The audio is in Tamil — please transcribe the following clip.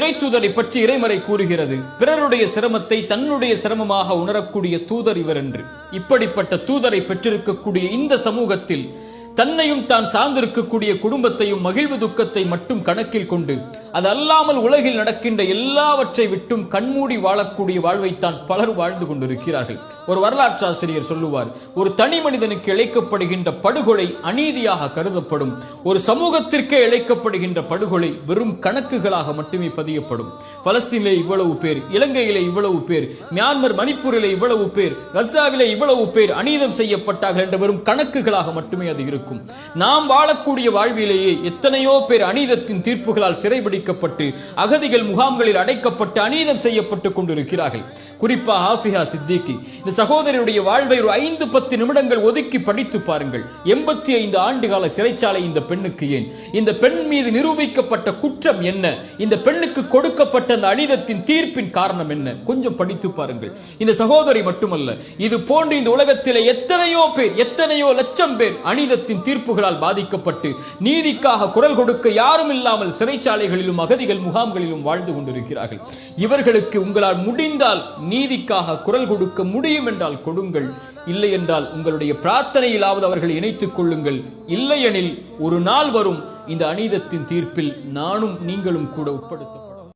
இறைத்தூதரை பற்றி இறைமறை கூறுகிறது, பிறருடைய சிரமத்தை தன்னுடைய சிரமமாக உணரக்கூடிய தூதர் இவர் என்று. இப்படிப்பட்ட தூதரை பெற்றிருக்கக்கூடிய இந்த சமூகத்தில் தன்னையும் தான் சார்ந்திருக்கக்கூடிய குடும்பத்தையும் மகிழ்வு துக்கத்தை மட்டும் கணக்கில் கொண்டு அது அல்லாமல் உலகில் நடக்கின்ற எல்லாவற்றை விட்டும் கண்மூடி வாழக்கூடிய வாழ்வைத்தான் பலர் வாழ்ந்து கொண்டிருக்கிறார்கள். ஒரு வரலாற்றாசிரியர் சொல்லுவார், ஒரு தனி மனிதனுக்கு இழைக்கப்படுகின்ற படுகொலை அநீதியாக கருதப்படும், ஒரு சமூகத்திற்கே இழைக்கப்படுகின்ற படுகொலை வெறும் கணக்குகளாக மட்டுமே பதியப்படும். பலஸ்தீனிலே இவ்வளவு பேர், இலங்கையிலே இவ்வளவு பேர், மியான்மர் மணிப்பூரிலே இவ்வளவு பேர், கசாவிலே இவ்வளவு பேர் அநீதம் செய்யப்பட்டார்கள் என்ற வெறும் கணக்குகளாக மட்டுமே அது இருக்கும். நாம் வாழக்கூடிய வாழ்விலேயே எத்தனையோ பேர் அநீதத்தின் தீர்ப்புகளால் சிறைபிடிக்கப்பட்டு அகதிகள் முகாம்களில் அடைக்கப்பட்டு அநீதம் செய்யப்பட்டுக் கொண்டிருக்கிறார்கள். குறிப்பாக ஆஃபியா சித்திகி இந்த சகோதரருடைய வாழ்வை ஒரு 5-10 நிமிடங்கள் ஒதுக்கி படித்து பாருங்கள். 85 ஆண்டுகால சிறைச்சாலை இந்த பெண்ணுக்கு ஏன்? இந்த பெண் மீது நிரூபிக்கப்பட்ட குற்றம் என்ன? இந்த பெண்ணுக்கு கொடுக்கப்பட்ட அந்த அநீதத்தின் தீர்ப்பின் காரணம் என்ன? கொஞ்சம் படித்து பாருங்கள். இந்த சகோதரி மட்டுமல்ல, இது போன்று இந்த உலகத்திலே எத்தனையோ பேர், எத்தனையோ லட்சம் பேர் அநீதத்தின் தீர்ப்புகளால் பாதிக்கப்பட்டு நீதிக்காக குரல் கொடுக்க யாரும் இல்லாமல் சிறைச்சாலைகளிலும் அகதிகள் முகாம்களிலும் வாழ்ந்து கொண்டிருக்கிறார்கள். இவர்களுக்கு உங்களால் முடிந்தால் நீதிக்காக குரல் கொடுக்க முடியும் என்றால் கொடுங்கள், இல்லை என்றால் உங்களுடைய பிரார்த்தனையிலாவது அவர்களை இணைத்துக் கொள்ளுங்கள். இல்லையெனில் ஒரு நாள் வரும், இந்த அநீதத்தின் தீர்ப்பில் நானும் நீங்களும் கூட உட்படுத்த